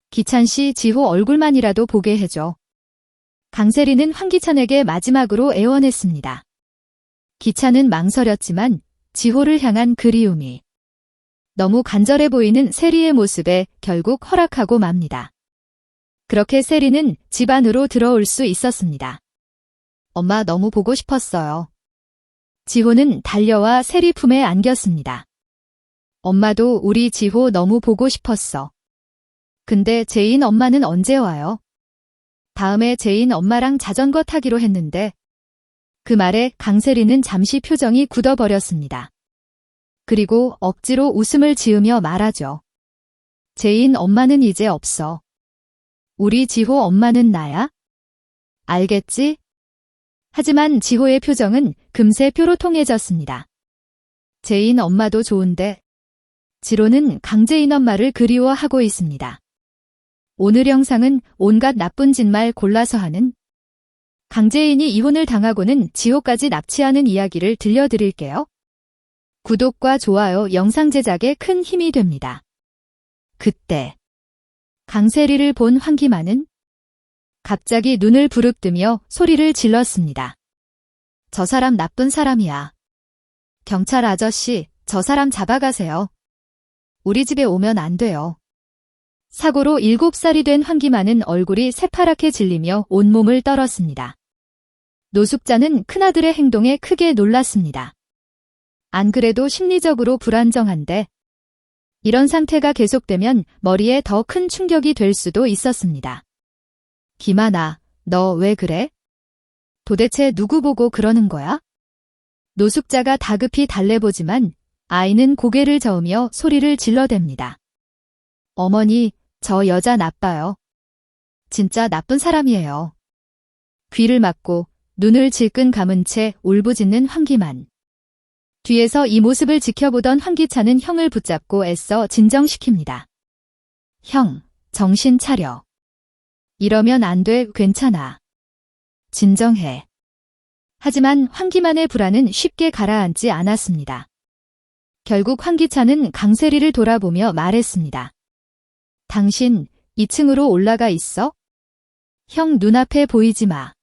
기찬 씨, 지호 얼굴만이라도 보게 해줘. 강세리는 황기찬에게 마지막으로 애원했습니다. 기찬은 망설였지만 지호를 향한 그리움이 너무 간절해 보이는 세리의 모습에 결국 허락하고 맙니다. 그렇게 세리는 집 안으로 들어올 수 있었습니다. 엄마 너무 보고 싶었어요. 지호는 달려와 세리 품에 안겼습니다. 엄마도 우리 지호 너무 보고 싶었어. 근데 제인 엄마는 언제 와요? 다음에 제인 엄마랑 자전거 타기로 했는데. 그 말에 강세리는 잠시 표정이 굳어버렸습니다. 그리고 억지로 웃음을 지으며 말하죠. 제인 엄마는 이제 없어. 우리 지호 엄마는 나야? 알겠지? 하지만 지호의 표정은 금세 뾰로통해졌습니다. 제인 엄마도 좋은데 지로는 강제인 엄마를 그리워하고 있습니다. 오늘 영상은 온갖 나쁜 짓말 골라서 하는 강제인이 이혼을 당하고는 지호까지 납치하는 이야기를 들려드릴게요. 구독과 좋아요 영상 제작에 큰 힘이 됩니다. 그때 강세리를 본 황기만은 갑자기 눈을 부릅뜨며 소리를 질렀습니다. 저 사람 나쁜 사람이야. 경찰 아저씨, 저 사람 잡아가세요. 우리 집에 오면 안 돼요. 사고로 7살이 된 황기만은 얼굴이 새파랗게 질리며 온몸을 떨었습니다. 노숙자는 큰아들의 행동에 크게 놀랐습니다. 안 그래도 심리적으로 불안정한데 이런 상태가 계속되면 머리에 더 큰 충격이 될 수도 있었습니다. 기만아, 너 왜 그래? 도대체 누구 보고 그러는 거야? 노숙자가 다급히 달래보지만 아이는 고개를 저으며 소리를 질러댑니다. 어머니, 저 여자 나빠요. 진짜 나쁜 사람이에요. 귀를 막고 눈을 질끈 감은 채 울부짖는 황기만. 뒤에서 이 모습을 지켜보던 황기찬은 형을 붙잡고 애써 진정시킵니다. 형, 정신 차려. 이러면 안 돼, 괜찮아. 진정해. 하지만 황기만의 불안은 쉽게 가라앉지 않았습니다. 결국 황기찬은 강세리를 돌아보며 말했습니다. 당신 2층으로 올라가 있어? 형 눈앞에 보이지 마.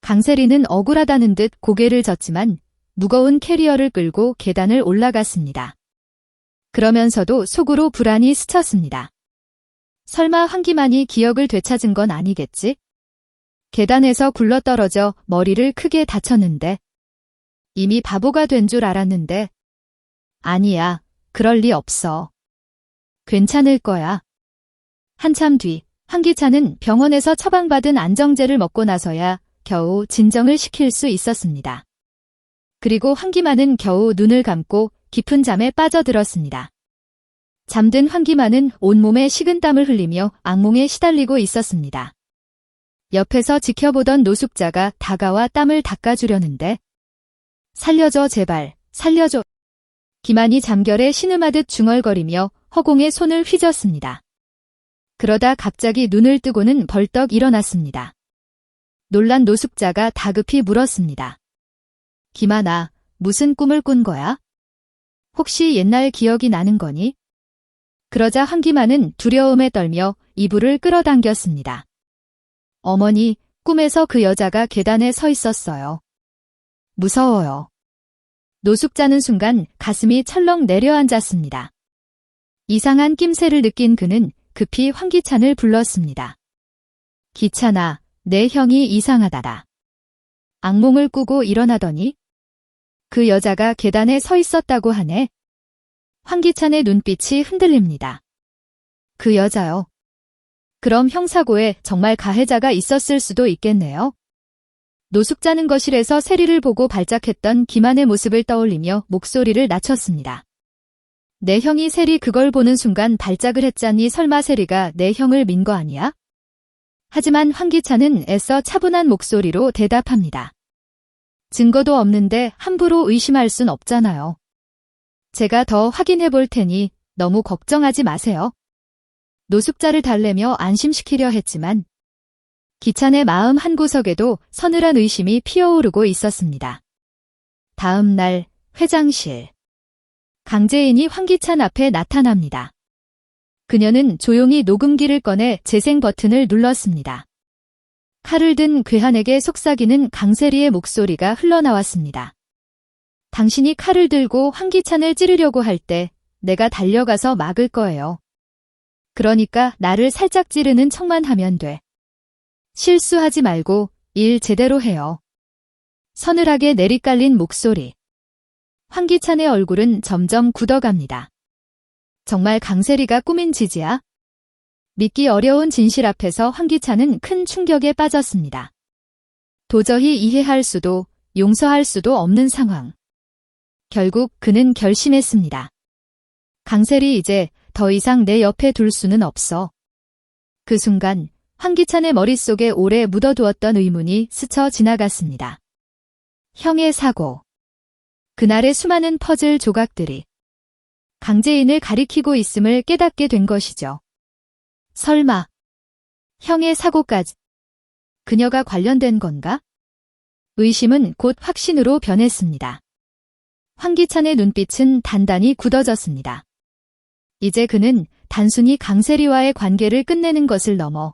강세리는 억울하다는 듯 고개를 젓지만 무거운 캐리어를 끌고 계단을 올라갔습니다. 그러면서도 속으로 불안이 스쳤습니다. 설마 황기만이 기억을 되찾은 건 아니겠지? 계단에서 굴러떨어져 머리를 크게 다쳤는데 이미 바보가 된 줄 알았는데 아니야, 그럴 리 없어. 괜찮을 거야. 한참 뒤 황기찬은 병원에서 처방받은 안정제를 먹고 나서야 겨우 진정을 시킬 수 있었습니다. 그리고 황기만은 겨우 눈을 감고 깊은 잠에 빠져들었습니다. 잠든 황기만은 온몸에 식은땀을 흘리며 악몽에 시달리고 있었습니다. 옆에서 지켜보던 노숙자가 다가와 땀을 닦아주려는데 살려줘 제발, 살려줘. 기만이 잠결에 신음하듯 중얼거리며 허공에 손을 휘젓습니다. 그러다 갑자기 눈을 뜨고는 벌떡 일어났습니다. 놀란 노숙자가 다급히 물었습니다. 기만아, 무슨 꿈을 꾼 거야? 혹시 옛날 기억이 나는 거니? 그러자 황기만은 두려움에 떨며 이불을 끌어당겼습니다. 어머니, 꿈에서 그 여자가 계단에 서 있었어요. 무서워요. 노숙자는 순간 가슴이 철렁 내려앉았습니다. 이상한 낌새를 느낀 그는 급히 황기찬을 불렀습니다. 기찬아, 내 형이 이상하다라. 악몽을 꾸고 일어나더니 그 여자가 계단에 서 있었다고 하네. 황기찬의 눈빛이 흔들립니다. 그 여자요. 그럼 형사고에 정말 가해자가 있었을 수도 있겠네요. 노숙자는 거실에서 세리를 보고 발작했던 기만의 모습을 떠올리며 목소리를 낮췄습니다. 내 형이 세리 그걸 보는 순간 발작을 했자니 설마 세리가 내 형을 민 거 아니야? 하지만 황기찬은 애써 차분한 목소리로 대답합니다. 증거도 없는데 함부로 의심할 순 없잖아요. 제가 더 확인해 볼 테니 너무 걱정하지 마세요. 노숙자를 달래며 안심시키려 했지만 기찬의 마음 한구석에도 서늘한 의심이 피어오르고 있었습니다. 다음 날 회장실. 강재인이 황기찬 앞에 나타납니다. 그녀는 조용히 녹음기를 꺼내 재생 버튼을 눌렀습니다. 칼을 든 괴한에게 속삭이는 강세리의 목소리가 흘러나왔습니다. 당신이 칼을 들고 황기찬을 찌르려고 할 때 내가 달려가서 막을 거예요. 그러니까 나를 살짝 찌르는 척만 하면 돼. 실수하지 말고 일 제대로 해요. 서늘하게 내리깔린 목소리. 황기찬의 얼굴은 점점 굳어갑니다. 정말 강세리가 꾸민 지지야? 믿기 어려운 진실 앞에서 황기찬은 큰 충격에 빠졌습니다. 도저히 이해할 수도 용서할 수도 없는 상황. 결국 그는 결심했습니다. 강세리, 이제 더 이상 내 옆에 둘 수는 없어. 그 순간 황기찬의 머릿속에 오래 묻어두었던 의문이 스쳐 지나갔습니다. 형의 사고. 그날의 수많은 퍼즐 조각들이 강재인을 가리키고 있음을 깨닫게 된 것이죠. 설마 형의 사고까지 그녀가 관련된 건가? 의심은 곧 확신으로 변했습니다. 황기찬의 눈빛은 단단히 굳어졌습니다. 이제 그는 단순히 강세리와의 관계를 끝내는 것을 넘어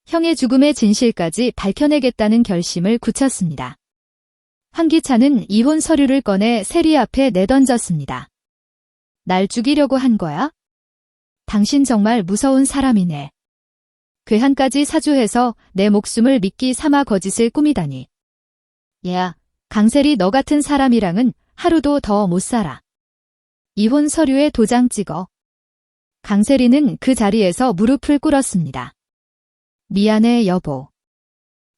형의 죽음의 진실까지 밝혀내겠다는 결심을 굳혔습니다. 황기찬은 이혼 서류를 꺼내 세리 앞에 내던졌습니다. 날 죽이려고 한 거야? 당신 정말 무서운 사람이네. 괴한까지 사주해서 내 목숨을 미끼 삼아 거짓을 꾸미다니. 야, 강세리, 너 같은 사람이랑은 하루도 더 못 살아. 이혼 서류에 도장 찍어. 강세리는 그 자리에서 무릎을 꿇었습니다. 미안해, 여보.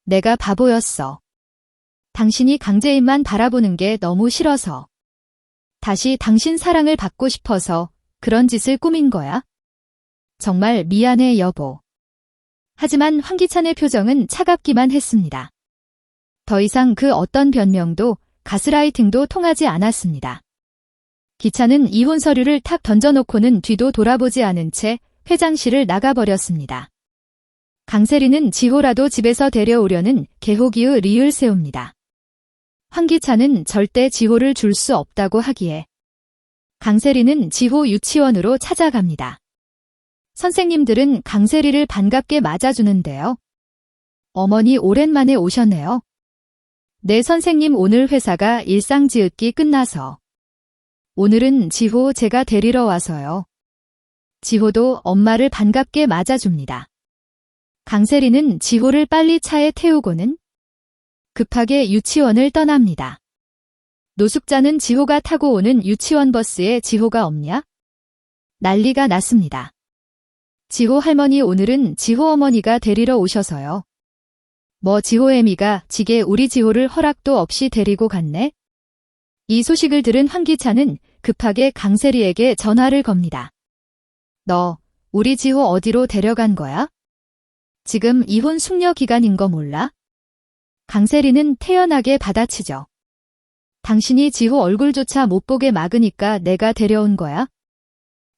내가 바보였어. 당신이 강재인만 바라보는 게 너무 싫어서. 다시 당신 사랑을 받고 싶어서 그런 짓을 꾸민 거야? 정말 미안해, 여보. 하지만 황기찬의 표정은 차갑기만 했습니다. 더 이상 그 어떤 변명도 가스라이팅도 통하지 않았습니다. 기차는 이혼 서류를 탁 던져놓고는 뒤도 돌아보지 않은 채 회장실을 나가버렸습니다. 강세리는 지호라도 집에서 데려오려는 개호기의 리을 세웁니다. 황기찬은 절대 지호를 줄 수 없다고 하기에 강세리는 지호 유치원으로 찾아갑니다. 선생님들은 강세리를 반갑게 맞아주는데요. 어머니, 오랜만에 오셨네요. 네, 선생님, 오늘 회사가 일상지읒기 끝나서. 오늘은 지호 제가 데리러 와서요. 지호도 엄마를 반갑게 맞아줍니다. 강세리는 지호를 빨리 차에 태우고는 급하게 유치원을 떠납니다. 노숙자는 지호가 타고 오는 유치원 버스에 지호가 없냐? 난리가 났습니다. 지호 할머니, 오늘은 지호 어머니가 데리러 오셔서요. 뭐 지호애미가 지게 우리 지호를 허락도 없이 데리고 갔네? 이 소식을 들은 황기찬은 급하게 강세리에게 전화를 겁니다. 너 우리 지호 어디로 데려간 거야? 지금 이혼 숙려 기간인 거 몰라? 강세리는 태연하게 받아치죠. 당신이 지호 얼굴조차 못 보게 막으니까 내가 데려온 거야?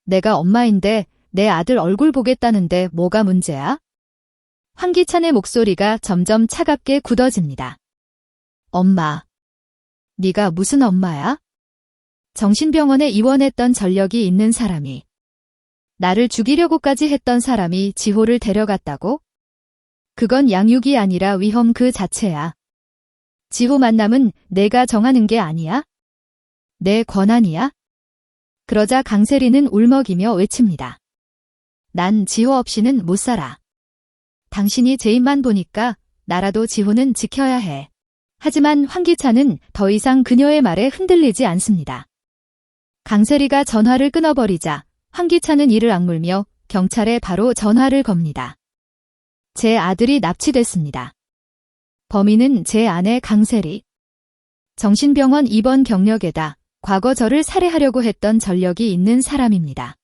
내가 엄마인데 내 아들 얼굴 보겠다는데 뭐가 문제야? 황기찬의 목소리가 점점 차갑게 굳어집니다. 엄마. 네가 무슨 엄마야? 정신병원에 입원했던 전력이 있는 사람이. 나를 죽이려고까지 했던 사람이 지호를 데려갔다고? 그건 양육이 아니라 위험 그 자체야. 지호 만남은 내가 정하는 게 아니야? 내 권한이야? 그러자 강세리는 울먹이며 외칩니다. 난 지호 없이는 못 살아. 당신이 제 입만 보니까 나라도 지호는 지켜야 해. 하지만 황기찬은 더 이상 그녀의 말에 흔들리지 않습니다. 강세리가 전화를 끊어버리자 황기찬은 이를 악물며 경찰에 바로 전화를 겁니다. 제 아들이 납치됐습니다. 범인은 제 아내 강세리. 정신병원 입원 경력에다 과거 저를 살해하려고 했던 전력이 있는 사람입니다.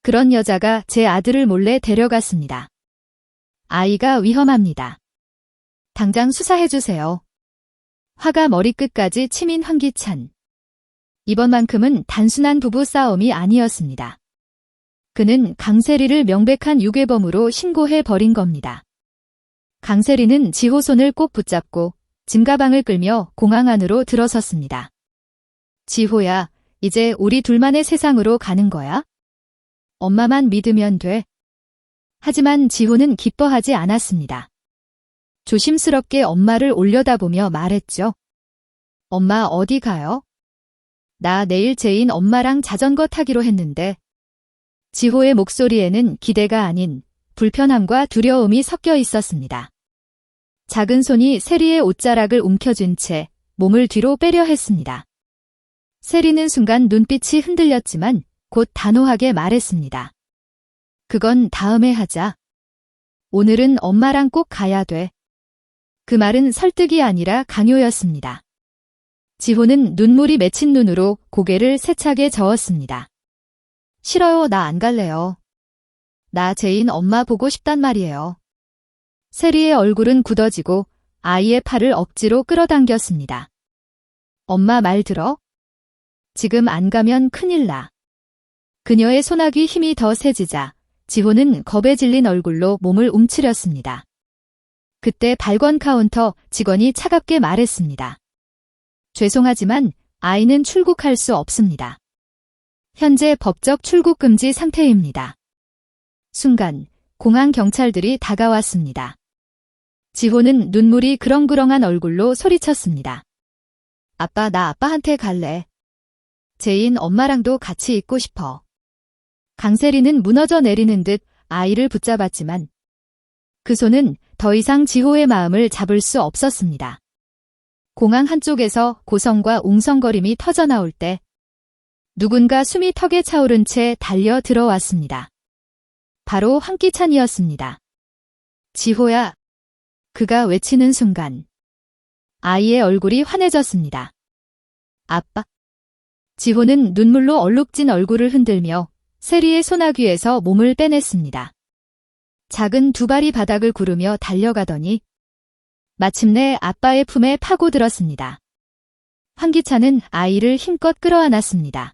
그런 여자가 제 아들을 몰래 데려갔습니다. 아이가 위험합니다. 당장 수사해주세요. 화가 머리끝까지 치민 황기찬. 이번만큼은 단순한 부부 싸움이 아니었습니다. 그는 강세리를 명백한 유괴범으로 신고해 버린 겁니다. 강세리는 지호 손을 꼭 붙잡고 짐가방을 끌며 공항 안으로 들어섰습니다. 지호야, 이제 우리 둘만의 세상으로 가는 거야? 엄마만 믿으면 돼. 하지만 지호는 기뻐하지 않았습니다. 조심스럽게 엄마를 올려다보며 말했죠. 엄마 어디 가요? 나 내일 제인 엄마랑 자전거 타기로 했는데. 지호의 목소리에는 기대가 아닌 불편함과 두려움이 섞여 있었습니다. 작은 손이 세리의 옷자락을 움켜쥔 채 몸을 뒤로 빼려 했습니다. 세리는 순간 눈빛이 흔들렸지만 곧 단호하게 말했습니다. 그건 다음에 하자. 오늘은 엄마랑 꼭 가야 돼. 그 말은 설득이 아니라 강요였습니다. 지호는 눈물이 맺힌 눈으로 고개를 세차게 저었습니다. 싫어요, 나 안 갈래요. 나 제인 엄마 보고 싶단 말이에요. 세리의 얼굴은 굳어지고 아이의 팔을 억지로 끌어당겼습니다. 엄마 말 들어? 지금 안 가면 큰일 나. 그녀의 소나기 힘이 더 세지자 지호는 겁에 질린 얼굴로 몸을 움츠렸습니다. 그때 발권 카운터 직원이 차갑게 말했습니다. 죄송하지만 아이는 출국할 수 없습니다. 현재 법적 출국 금지 상태입니다. 순간 공항 경찰들이 다가왔습니다. 지호는 눈물이 그렁그렁한 얼굴로 소리쳤습니다. 아빠, 나 아빠한테 갈래. 제인 엄마랑도 같이 있고 싶어. 강세리는 무너져 내리는 듯 아이를 붙잡았지만 그 손은 더 이상 지호의 마음을 잡을 수 없었습니다. 공항 한쪽에서 고성과 웅성거림이 터져나올 때 누군가 숨이 턱에 차오른 채 달려 들어왔습니다. 바로 황기찬이었습니다. 지호야. 그가 외치는 순간 아이의 얼굴이 환해졌습니다. 아빠. 지호는 눈물로 얼룩진 얼굴을 흔들며 세리의 소나귀에서 몸을 빼냈습니다. 작은 두 발이 바닥을 구르며 달려가더니 마침내 아빠의 품에 파고들었습니다. 황기찬은 아이를 힘껏 끌어안았습니다.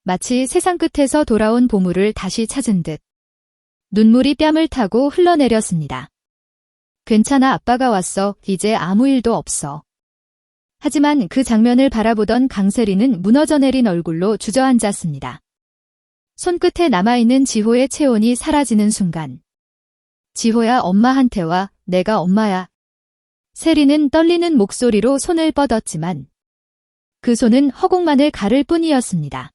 마치 세상 끝에서 돌아온 보물을 다시 찾은 듯 눈물이 뺨을 타고 흘러내렸습니다. 괜찮아, 아빠가 왔어. 이제 아무 일도 없어. 하지만 그 장면을 바라보던 강세리는 무너져 내린 얼굴로 주저앉았습니다. 손끝에 남아있는 지호의 체온이 사라지는 순간 지호야, 엄마한테 와. 내가 엄마야. 세리는 떨리는 목소리로 손을 뻗었지만 그 손은 허공만을 가를 뿐이었습니다.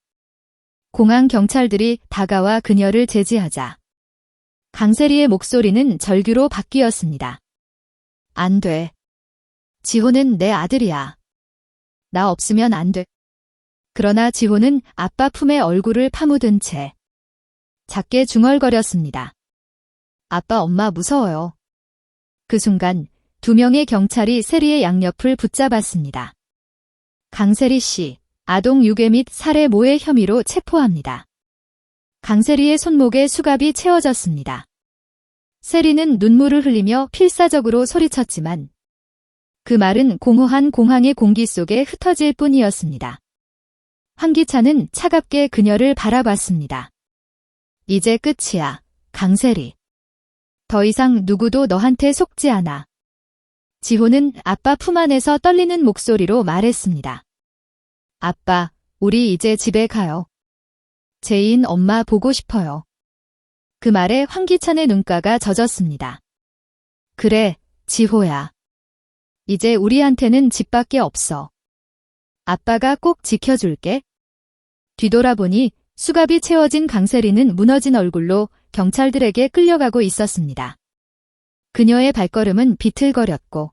공항 경찰들이 다가와 그녀를 제지하자 강세리의 목소리는 절규로 바뀌었습니다. 안 돼. 지호는 내 아들이야. 나 없으면 안 돼. 그러나 지호는 아빠 품에 얼굴을 파묻은 채 작게 중얼거렸습니다. 아빠, 엄마 무서워요. 그 순간 두 명의 경찰이 세리의 양옆을 붙잡았습니다. 강세리 씨, 아동 유괴 및 살해 모해 혐의로 체포합니다. 강세리의 손목에 수갑이 채워졌습니다. 세리는 눈물을 흘리며 필사적으로 소리쳤지만 그 말은 공허한 공항의 공기 속에 흩어질 뿐이었습니다. 황기찬은 차갑게 그녀를 바라봤습니다. 이제 끝이야, 강세리. 더 이상 누구도 너한테 속지 않아. 지호는 아빠 품 안에서 떨리는 목소리로 말했습니다. 아빠, 우리 이제 집에 가요. 제인 엄마 보고 싶어요. 그 말에 황기찬의 눈가가 젖었습니다. 그래, 지호야. 이제 우리한테는 집밖에 없어. 아빠가 꼭 지켜줄게. 뒤돌아보니 수갑이 채워진 강세리는 무너진 얼굴로 경찰들에게 끌려가고 있었습니다. 그녀의 발걸음은 비틀거렸고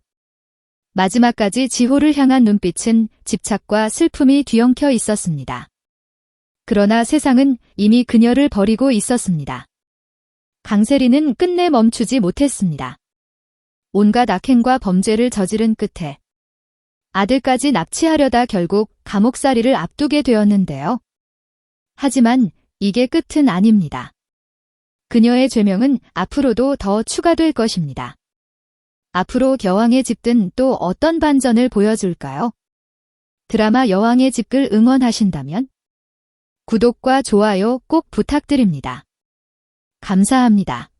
마지막까지 지호를 향한 눈빛은 집착과 슬픔이 뒤엉켜 있었습니다. 그러나 세상은 이미 그녀를 버리고 있었습니다. 강세리는 끝내 멈추지 못했습니다. 온갖 악행과 범죄를 저지른 끝에 아들까지 납치하려다 결국 감옥살이를 앞두게 되었는데요. 하지만 이게 끝은 아닙니다. 그녀의 죄명은 앞으로도 더 추가될 것입니다. 앞으로 여왕의 집은 또 어떤 반전을 보여줄까요? 드라마 여왕의 집을 응원하신다면 구독과 좋아요 꼭 부탁드립니다. 감사합니다.